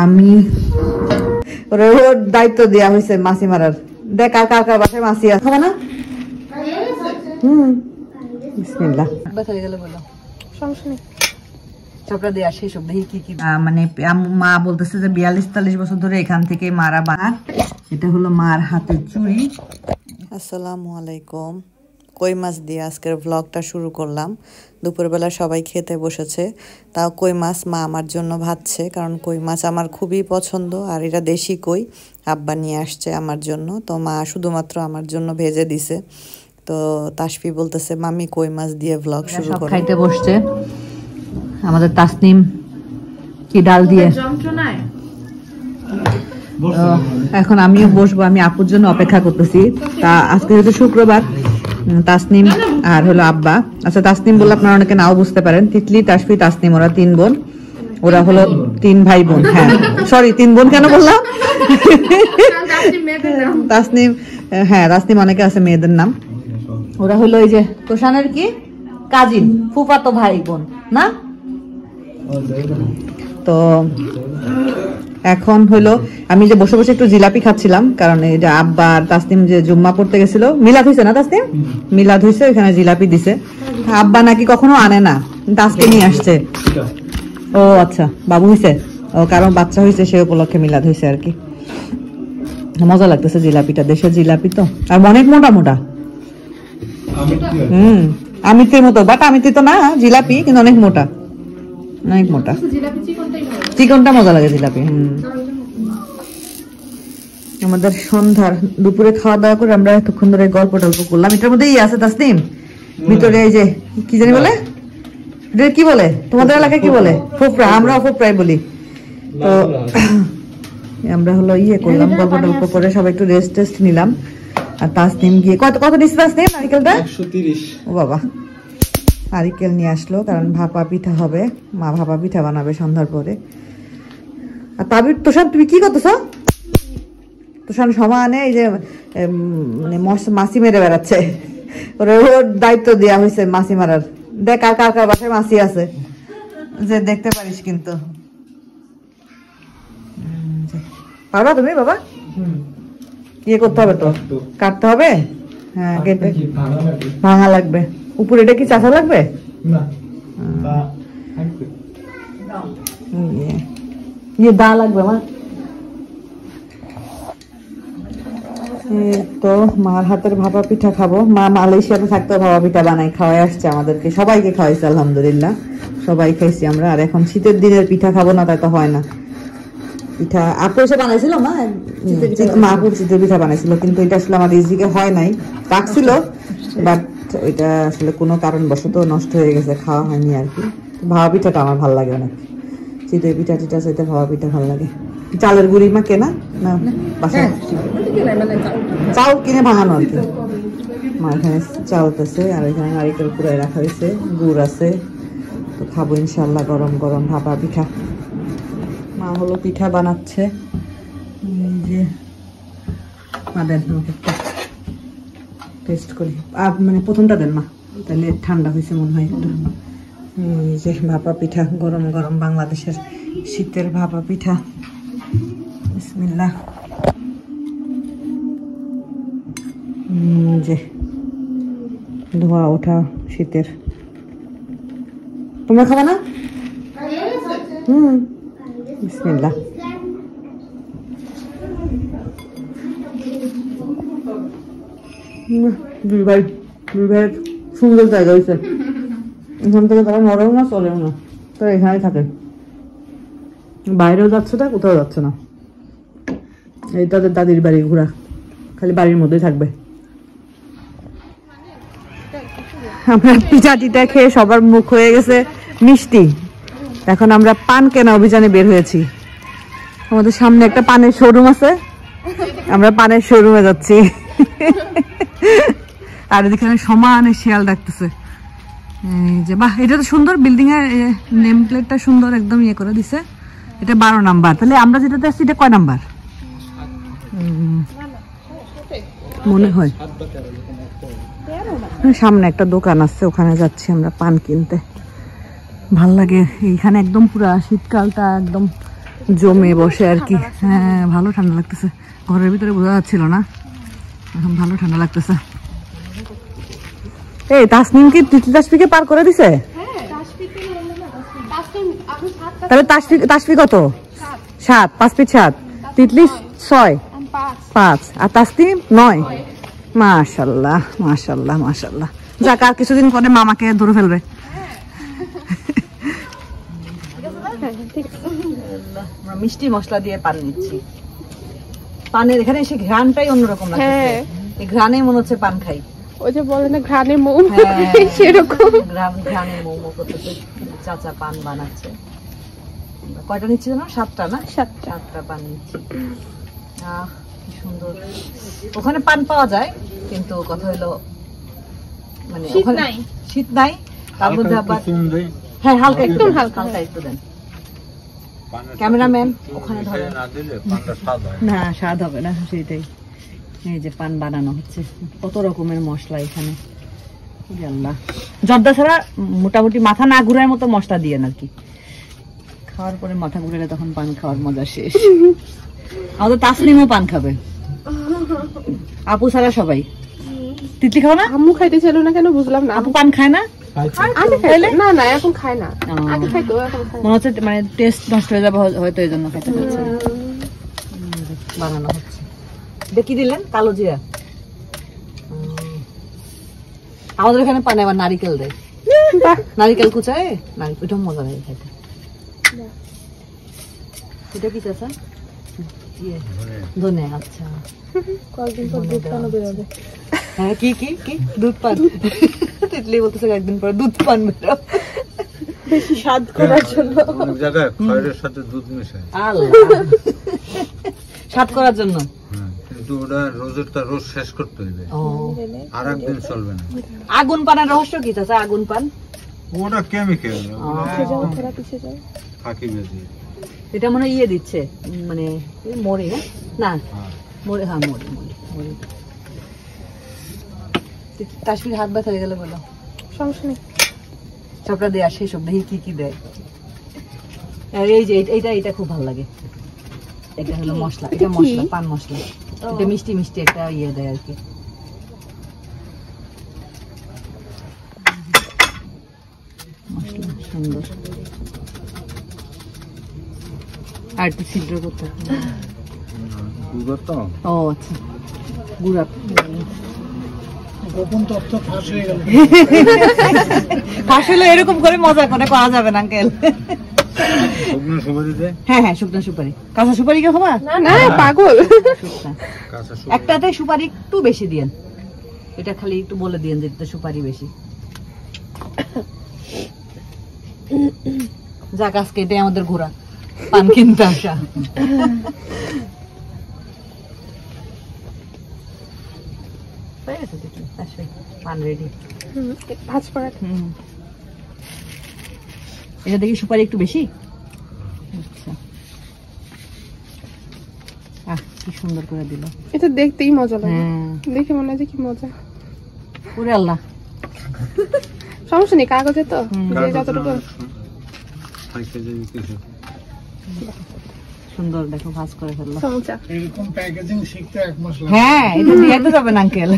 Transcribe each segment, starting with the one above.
আমি ওর দায়িত্ব দেওয়া হয়েছে মাছি মারার। দেখ কার কার কার বাসায় মাছি আছে না। বিসমিল্লাহ। মানে মা বলতেছে যে 42-43 বছর ধরে এখান থেকে মারা বানায়। এটা হলো মার হাতের চুড়ি। আসসালামু আলাইকুম। কই মাছ দিয়ে আজকের ব্লগটা শুরু করলাম। দুপুরবেলা সবাই খেতে বসেছে, তাও কই মাছ মা আমার জন্য ভাজছে, কারণ কই মাছ আমার খুবই পছন্দ। আর এটা দেশি কই, আব্বা নিয়ে আসছে আমার জন্য, তো মা শুধুমাত্র আমার জন্য ভেজে দিছে। তো তাসফি বলতেছে মামি কই মাছ দিয়ে ব্লগ শুরু করো। খাইতে বসছে আমাদের তাসনিম কি ডাল দিয়ে। এখন আমিও বসবো, আমি আপুর জন্য অপেক্ষা করতেছি। তা আজকে যেহেতু শুক্রবার, তাসনিম আর হলো আব্বা। আচ্ছা, তাসনিম বললে আপনারা অনেকে নাও বুঝতে পারেন। তিতলি, তাসফি, তাসনিম, ওরা 3 বোন। ওরা হলো 3 ভাই বোন। হ্যাঁ সরি, 3 বোন কেন বললাম? তাসনিম, হ্যাঁ তাসনিম অনেকে আছে মেয়েদের নাম। ওরা হলো এই যে তোষানের কি কাজিন, ফুফাতো ভাই বোন না। তো এখন হলো আমি যে বসে বসে একটু জিলাপি খাচ্ছিলাম, কারণ এই যে আব্বা আর তাসনিম যে জুম্মা পড়তে গেছিল, মিলাদ হয়েছে না তাসনিম, মিলাদ হয়েছে, ওখানে জিলাপি দিছে। আব্বা নাকি কখনো আনে না, আজকে নিয়ে আসছে। ও আচ্ছা, বাবু হয়েছে, ও কারণ বাচ্চা হয়েছে সে উপলক্ষে মিলাদ হয়েছে আর কি। মজা লাগতেছে জিলাপিটা, দেশের জিলাপি তো, আর অনেক মোটা মোটা। আমিতের মতো, বাট আমিতে তো না, জিলাপি কিন্তু অনেক মোটা, অনেক মোটা। চিকনটা মজা লাগে জিলাপি। আমাদের সন্ধ্যার দুপুরে খাওয়া দাওয়া করে আমরা এতক্ষণ ধরে গল্প টল্প করলাম। এটার মধ্যেই আছে তাসনিম, ভিতরে এই যে কি জানি বলে, কি বলে তোমাদের এলাকায় কি বলে, ফোপরা, আমরা ফোপরাই বলি। তো আমরা হলো ইয়ে করলাম, গল্প টল্প করে সবাই একটু রেস্ট টেস্ট নিলাম। আর তাসনিম গিয়ে কত নিচ্ছে তাসনিম নারিকেলটা? 130। ও বাবা, নারিকেল নিয়ে আসলো, কারণ ভাপা পিঠা হবে, মা ভাপা পিঠা বানাবে সন্ধ্যার পরে। আর তাবির তোষান তুমি কি করতেছ? তোষান সমানে এই যে মানে মাছি মেরে বেড়াচ্ছে। ওর দায়িত্ব দেওয়া হয়েছে মাছি মারার। দেখ কার কার কার বাসায় মাছি আছে, যে দেখতে পারিস কিন্তু। পারবা তুমি বাবা? ইয়ে করতে হবে তো, কাটতে হবে। হ্যাঁ কেটে ভাঙা লাগবে। উপরে এটা কি চাষা লাগবে? দা লাগবে মা। তো মার হাতের ভাপা পিঠা খাবো। মা মালয়েশিয়াতে থাকতে ভাপা পিঠা বানাই খাওয়াই আসছে আমাদেরকে, সবাইকে খাওয়াইছে আলহামদুলিল্লাহ, সবাই খাইছি আমরা। আর এখন শীতের দিনের পিঠা খাবো না তাই তো হয় না। পিঠা আপু এসে বানাইছিল মা, আপুর শীতের পিঠা বানাইছিল, কিন্তু এটা আসলে আমার রিজিকে হয় নাই, রাখছিল, বাট ওইটা আসলে কোনো কারণবশত নষ্ট হয়ে গেছে, খাওয়া হয়নি আর কি। ভাপা পিঠাটা আমার ভালো লাগে অনেক, চিতই পিঠা টিঠা চাইতে ভাপা পিঠা ভালো লাগে। চালের গুঁড়ি মা কেনা না বাসায়? চাউল কিনে ভাঙানো আর কি। মা এখানে চাউলতেছে, আর এখানে নারিকেল কুড়াই রাখা হয়েছে, গুড় আছে। তো খাবো ইনশাল্লাহ গরম গরম ভাপা পিঠা। মা হলো পিঠা বানাচ্ছে, যে টেস্ট করি, মানে প্রথমটা দেন মা, তাহলে ঠান্ডা হয়েছে মনে হয় একটু। যে ভাপা পিঠা, গরম গরম বাংলাদেশের শীতের ভাপা পিঠা। বিসমিল্লাহ। যে ধোয়া ওঠা শীতের। তোমরা খাবে না? বিসমিল্লাহ। দুই ভাই সুন্দর জায়গা হয়েছে, এখান থেকে তারা নরম না চলেও না, তারা এখানেই থাকে, বাইরেও যাচ্ছে না, কোথাও যাচ্ছে না। এই তাদের দাদির বাড়ি, ঘোরা খালি বাড়ির মধ্যেই থাকবে। আমরা পিঠা টিঠা খেয়ে সবার মুখ হয়ে গেছে মিষ্টি। এখন আমরা পান কেনা অভিযানে বের হয়েছি। আমাদের সামনে একটা পানের শোরুম আছে, আমরা পানের শোরুমে যাচ্ছি। আর এখানে সমানে শিয়াল ডাকতেছে। যে বাহ, এটা তো সুন্দর, বিল্ডিং এর নেম প্লেটটা সুন্দর, একদম ইয়ে করে দিছে। এটা 12 নাম্বার। তাহলে আমরা যেটাতে আসছি এটা কয় নাম্বার মনে হয়? সামনে একটা দোকান আছে, ওখানে যাচ্ছি আমরা পান কিনতে। ভাল লাগে এইখানে, একদম পুরা শীতকালটা একদম জমে বসে আর কি। হ্যাঁ ভালো ঠান্ডা লাগতেছে, ঘরের ভিতরে বোঝা যাচ্ছিল না, এখন ভালো ঠান্ডা লাগতেছে। এই তাসনিম কি তিতলি তাসফিকে পার করে দিছে? তাহলে তাসফি কত? 7, 5 ফিট 7, তিতলি 6, 5 আর তাসনিম 9। মাশাআল্লাহ মাশাআল্লাহ মাশাআল্লাহ। যাক আর কিছুদিন পরে মামাকে ধরে ফেলবে। আমরা মিষ্টি মশলা দিয়ে পান নিচ্ছি। পানের এখানে এসে ঘ্রাণটাই অন্যরকম লাগছে, এই ঘ্রাণে মনে হচ্ছে পান খাই। ওই যে বলে না ঘ্রাণে মোমো, সেরকম ঘ্রাণে মোমো করতেছে। চাচা পান বানাচ্ছে। কয়টা নিচ্ছি জানো? 7টা না? 7টা পান নিচ্ছি। আহ কি সুন্দর। ওখানে পান পাওয়া যায়, কিন্তু কথা হলো মানে ওখানে শীত নাই, তার মধ্যে আবার হ্যাঁ হালকা একটু হালকা একটু দেন। ক্যামেরাম্যান ওখানে ধরে না, স্বাদ হবে না সেটাই। এই যে পান বানানো হচ্ছে, কত রকমের মশলা এখানে। আল্লাহ, জর্দা ছাড়া মোটামুটি মাথা না ঘুরার মতো মশলা দিয়ে আর কি। খাওয়ার পরে মাথা ঘুরালে তখন পান খাওয়ার মজা শেষ। আমাদের তাসনিমও পান খাবে, আপু ছাড়া সবাই। তিতলি খাও না? আম্মু খাইতে ছিল না কেন বুঝলাম না। আপু পান খায় না? না না এখন খায় না, আগে খাইতো এখন খায়। মনে হচ্ছে মানে টেস্ট নষ্ট হয়ে যাবে হয়তো, এই জন্য খেতে পারছে না। বানানো হচ্ছে। দেখি দিলেন কালো জিরা। আমাদের এখানে পানে আবার নারিকেল দেয়, নারিকেল কুচায়, ওইটা মজা লাগে খেতে। এটা কি চাচা? ধনে। আচ্ছা কয়েকদিন পর দুধ পান বেরোবে। হ্যাঁ কি কি কি দুধ পান? তিতলি বলতেছে কয়েকদিন পরে দুধ পান বেরো, বেশি স্বাদ করার জন্য। অনেক জায়গায় খয়ের সাথে দুধ মেশায়। আল্লাহ, স্বাদ করার জন্য। কিন্তু ওটা রোজেরটা রোজ শেষ করতে হইবে, আর একদিন চলবে না। আগুন পানের রহস্য কি চাচা? আগুন পান ওটা কেমিক্যাল, ফাঁকি বেশি। এটা মনে ইয়ে দিচ্ছে, মানে মরি না মরি। হ্যাঁ মরি মরি মরি। কাশ্মীর হাত ব্যথা হয়ে গেলে বলো, সমস্যা নেই। সবটা দেয় আর সেই সব দেখি কি কি দেয়। আর এই যে এটা খুব ভালো লাগে। এটা হলো মশলা, এটা মশলা, পান মশলা। এটা মিষ্টি মিষ্টি একটা ইয়ে দেয় আর কি। মশলা সুন্দর। আর একটু ছিদ্র করতে হবে। ও আচ্ছা, গুড়া। গোপন তথ্য ফাঁস হয়ে গেল। ফাঁস হলে এরকম করে মজা করে করা যাবে না আঙ্কেল। শুকনো সুপারি দে। হ্যাঁ হ্যাঁ শুকনো সুপারি। কাঁচা সুপারি কে খাবা? না পাগল। একটাতে সুপারি একটু বেশি দিয়েন, এটা খালি একটু বলে দিয়েন যে সুপারি বেশি। যাক আজকে এটাই আমাদের ঘোরা, পান কিনতে আসা। পান রেডি। ভাজ পড়া। এটা দেখি সুপারি একটু বেশি। আচ্ছা, কি সুন্দর করে দিল। এটা দেখতেই মজা লাগে, দেখে মনে হয় যে কি মজা। ওরে আল্লাহ, সমস্যা নেই, কাগজে তো যতটুকু। সুন্দর দেখো ভাজ করে ফেললো। এরকম প্যাকেজিং শিখতে 1 মাস লাগে। হ্যাঁ এটা দিয়ে তো যাবেন আঙ্কেল।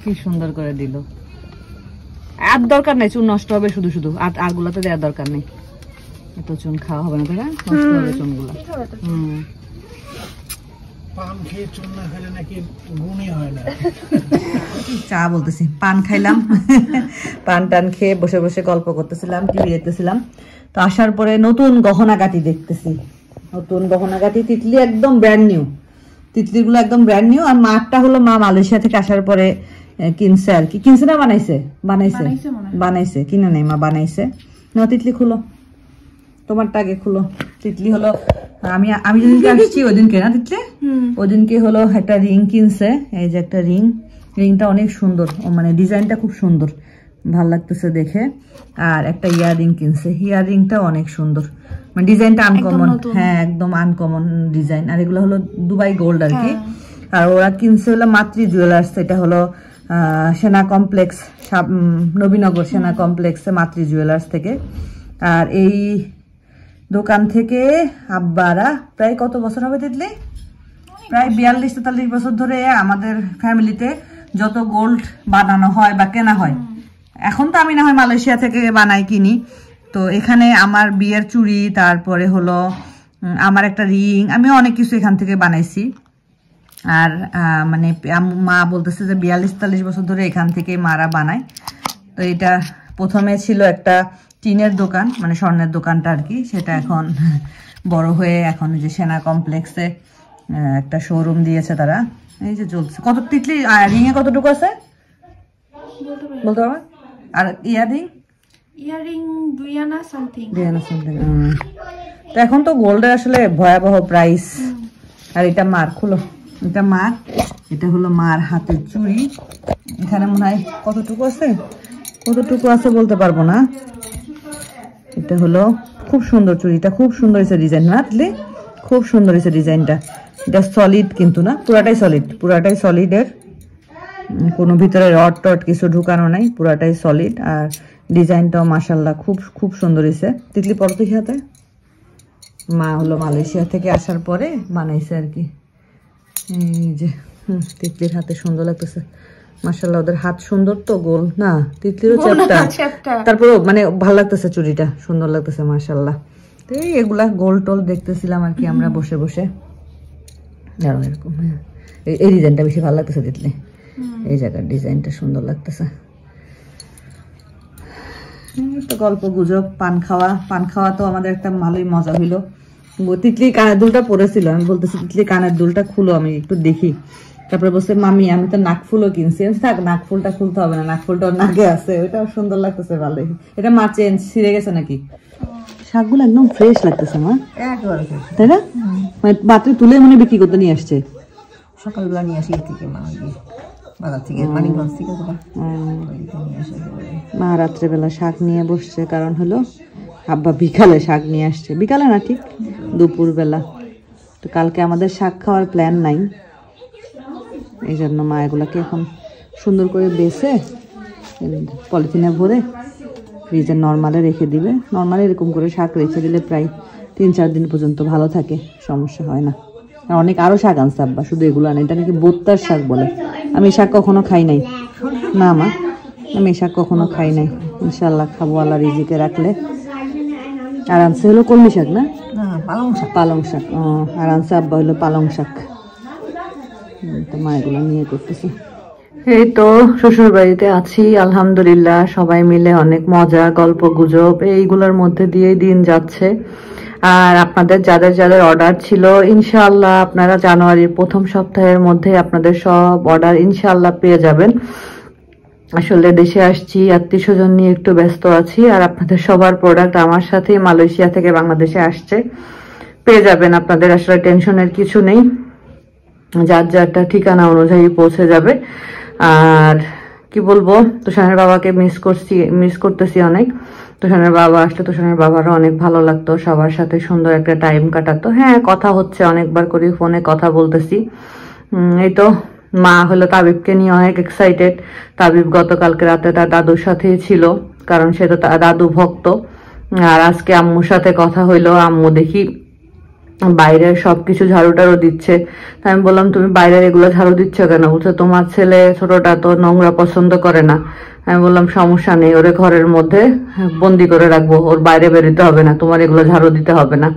কি সুন্দর করে দিল। আর দরকার নেই, চুন নষ্ট হবে শুধু শুধু। আর গুলাতে দেওয়ার দরকার নেই, এত চুন খাওয়া হবে না, তাই না? নষ্ট হবে চুন গুলা। পান খেয়ে চুন না খেলে নাকি গুণই হয় না। চা বলতেছি, পান খাইলাম। পান টান খেয়ে বসে বসে গল্প করতেছিলাম, টিভি দেখতেছিলাম। তো আসার পরে নতুন গহনাগাটি দেখতেছি, নতুন গহনাগাটি। তিতলি একদম ব্র্যান্ড নিউ, তিতলির গুলো একদম ব্র্যান্ড নিউ। আর মাঠটা হলো মা মালয়েশিয়া থেকে আসার পরে কিনছে আর কি। কিনছে না বানাইছে? বানাইছে, কিনে নেই মা, বানাইছে। না তিতলি খুলো, তোমারটা আগে খুলো। তিতলি হলো আমি যেদিনকে আসছি ওইদিনকে না তিতলি, ওইদিনকে হলো একটা রিং কিনছে। এই যে একটা রিংটা অনেক সুন্দর, মানে ডিজাইনটা খুব সুন্দর, ভাল লাগতেছে দেখে। আর একটা ইয়াররিং কিনছে, ইয়াররিংটা অনেক সুন্দর, মানে ডিজাইনটা আনকমন। হ্যাঁ একদম আনকমন ডিজাইন। আর এগুলো হলো দুবাই গোল্ড আর কি। আর ওরা কিনছে হলো মাতৃ জুয়েলার্স, এটা হলো সেনা কমপ্লেক্স, নবীনগর সেনা কমপ্লেক্সে মাতৃ জুয়েলার্স থেকে। আর এই দোকান থেকে আব্বারা প্রায় কত বছর হবে তিতলি, প্রায় 42-43 বছর ধরে আমাদের ফ্যামিলিতে যত গোল্ড বানানো হয় বা কেনা হয়, এখন তো আমি না হয় মালয়েশিয়া থেকে বানাই কিনি, তো এখানে আমার বিয়ের চুড়ি, তারপরে হলো আমার একটা রিং, আমি অনেক কিছু এখান থেকে বানাইছি। আর মানে মা বলতেছে যে 42-43 বছর ধরে এখান থেকে মারা বানায়। তো এটা প্রথমে ছিল একটা টিনের দোকান, মানে স্বর্ণের দোকানটা আর কি, সেটা এখন বড় হয়ে এখন যে সেনা কমপ্লেক্সে একটা শোরুম দিয়েছে তারা, এই যে চলছে। কত তিতলি রিং এ কতটুকু আছে বলতে পারবে? আর ইয়ারিং দুই আনা সামথিং। তো এখন তো গোল্ডের আসলে ভয়াবহ প্রাইস। আর এটা মার, খুলো, এটা মার, এটা হলো মার হাতের চুড়ি। এখানে মনে হয় কতটুকু আছে বলতে পারবো না। এটা হলো খুব সুন্দর চুড়িটা, খুব সুন্দর হয়েছে ডিজাইন, না খুব সুন্দর হয়েছে ডিজাইনটা। এটা সলিড কিন্তু না, পুরাটাই সলিডের, কোনো ভিতরে রড টড কিছু ঢুকানো নাই, পুরাটাই সলিড। আর ডিজাইনটাও মাশাল্লাহ খুব সুন্দর হয়েছে। তিতলি পরতে হাতে মা হলো মালয়েশিয়া থেকে আসার পরে বানাইছে আর কি। এই যে তিতলির হাতে সুন্দর লাগতেছে মাশাল্লাহ, ওদের হাত সুন্দর তো, গোল না, তিতলিরও চ্যাপটা, তারপরেও মানে ভালো লাগতেছে, চুড়িটা সুন্দর লাগতেছে মাশাল্লাহ। তো এগুলা গোল টোল দেখতেছিলাম আর কি আমরা বসে বসে। এরকম এই ডিজাইনটা বেশি ভালো লাগতেছে তিতলি, এই জায়গার ডিজাইনটা সুন্দর লাগতেছে। তো গল্প গুজব, পান খাওয়া তো আমাদের একটা ভালোই মজা হইলো। তিতলি কানের দুলটা পরেছিল, আমি বলতেছি তিতলি কানের দুলটা খুলো, আমি একটু দেখি। তারপরে বলছে মামি আমি তো নাকফুলও কিনছি। থাক, নাকফুলটা খুলতে হবে না, নাকফুলটা নাকে আছে, ওইটাও সুন্দর লাগতেছে ভালোই। এটা মা চেঞ্জ ছিঁড়ে গেছে নাকি? শাকগুলো একদম ফ্রেশ লাগতেছে মা, তাই না? মানে বাতরে তুলে মনে বিক্রি করতে নিয়ে আসছে, সকালবেলা নিয়ে আসি থেকে বাজার থেকে, মানিকগঞ্জ থেকে। মা রাত্রেবেলা শাক নিয়ে বসছে, কারণ হলো আব্বা বিকালে শাক নিয়ে আসছে, বিকালে না ঠিক দুপুরবেলা। তো কালকে আমাদের শাক খাওয়ার প্ল্যান নাই, এই জন্য মা এগুলাকে এখন সুন্দর করে বেছে পলিথিনে ভরে ফ্রিজে নর্মালে রেখে দিবে। নর্মালে এরকম করে শাক রেখে দিলে প্রায় 3-4 দিন পর্যন্ত ভালো থাকে, সমস্যা হয় না। আর অনেক আরো শাক আনছে আব্বা, শুধু এগুলো আনে, এটা নাকি বোত্তার শাক বলে। আমি শাক কখনো খাই নাই, না মা আমি শাক কখনো খাই নাই, ইনশাল্লাহ খাবো আল্লাহ রিজিকে রাখলে। আর আনছে হলো কলমি শাক, না পালং শাক। আর আনছে আব্বা হলো পালং শাক। তো মা এগুলো নিয়ে করতেছে। এই তো শ্বশুর বাড়িতে আছি আলহামদুলিল্লাহ, সবাই মিলে অনেক মজা, গল্প গুজব এইগুলোর মধ্যে দিয়েই দিন যাচ্ছে। আর আপনাদের যাদের অর্ডার ছিল, ইনশাআল্লাহ আপনারা জানুয়ারির প্রথম সপ্তাহের মধ্যে আপনাদের সব অর্ডার ইনশাআল্লাহ পেয়ে যাবেন। আসলে দেশে আসছি, আত্মীয় স্বজন নিয়ে একটু ব্যস্ত আছি, আর আপনাদের সবার প্রোডাক্ট আমার সাথেই মালয়েশিয়া থেকে বাংলাদেশে আসছে, পেয়ে যাবেন আপনাদের, আসলে টেনশনের কিছু নেই, যারটা ঠিকানা অনুযায়ী পৌঁছে যাবে। আর কি বলবো, তুষানের বাবাকে মিস করতেছি অনেক। তুষানের বাবা আসলে তুষানের বাবারও অনেক ভালো লাগতো, সবার সাথে সুন্দর একটা টাইম কাটাতো। হ্যাঁ, কথা হচ্ছে, অনেকবার করে ফোনে কথা বলতেছি। এই তো মা হলো তাবিবকে নিয়ে অনেক এক্সাইটেড। তাবিব গতকালকে রাতে তার দাদুর সাথেই ছিল, কারণ সে তো দাদু ভক্ত। আর আজকে আম্মুর সাথে কথা হইলো, আম্মু দেখি বাইরের সবকিছু ঝাড়ু টাড়ু দিচ্ছে। আমি বললাম তুমি বাইরের এগুলো ঝাড়ু দিচ্ছ কেন? বলছে তোমার ছেলে ছোটটা তো নোংরা পছন্দ করে না। আমি বললাম সমস্যা নেই, ওরে ঘরের মধ্যে বন্দি করে রাখবো, ওর বাইরে বেরোতে হবে না, তোমার এগুলো ঝাড়ু দিতে হবে না।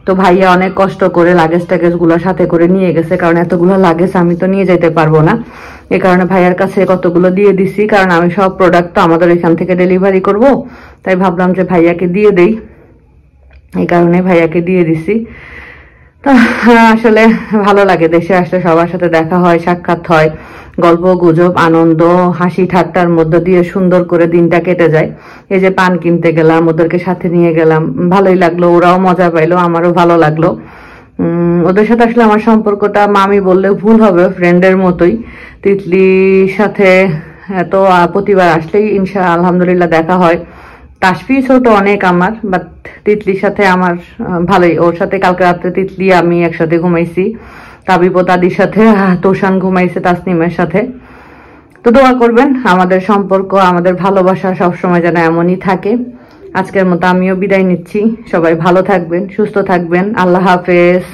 তো ভাইয়া অনেক কষ্ট করে লাগেজ টাগেজ গুলো সাথে করে নিয়ে গেছে, কারণ এতগুলো লাগেজ আমি তো নিয়ে যেতে পারবো না। এ কারণে ভাইয়ার কাছে কতগুলো দিয়ে দিছি, কারণ আমি সব প্রোডাক্ট তো আমাদের এখান থেকে ডেলিভারি করব, তাই ভাবলাম যে ভাইয়াকে দিয়ে দেই, এই কারণে ভাইয়াকে দিয়ে দিছি। তো আসলে ভালো লাগে, দেশে আসলে সবার সাথে দেখা হয়, সাক্ষাৎ হয়, গল্প গুজব আনন্দ হাসি ঠাট্টার মধ্য দিয়ে সুন্দর করে দিনটা কেটে যায়। এই যে পান কিনতে গেলাম, ওদেরকে সাথে নিয়ে গেলাম, ভালোই লাগলো, ওরাও মজা পাইলো, আমারও ভালো লাগলো। ওদের সাথে আসলে আমার সম্পর্কটা মামি বললে ভুল হবে, ফ্রেন্ডের মতোই। তিতলির সাথে তো প্রতিবার আসলেই আলহামদুলিল্লাহ দেখা হয়। তাসফি ছোট অনেক আমার, বাট তিতলির সাথে আমার ভালোই। ওর সাথে কালকে রাত্রে তিতলি আমি একসাথে ঘুমাইছি, তাবিব ও দাদির সাথে, তোষান ঘুমাইছে তাসনিমের সাথে। তো দোয়া করবেন আমাদের সম্পর্ক, আমাদের ভালোবাসা সবসময় যেন এমনই থাকে। আজকের মতো আমিও বিদায় নিচ্ছি। সবাই ভালো থাকবেন, সুস্থ থাকবেন। আল্লাহ হাফেজ।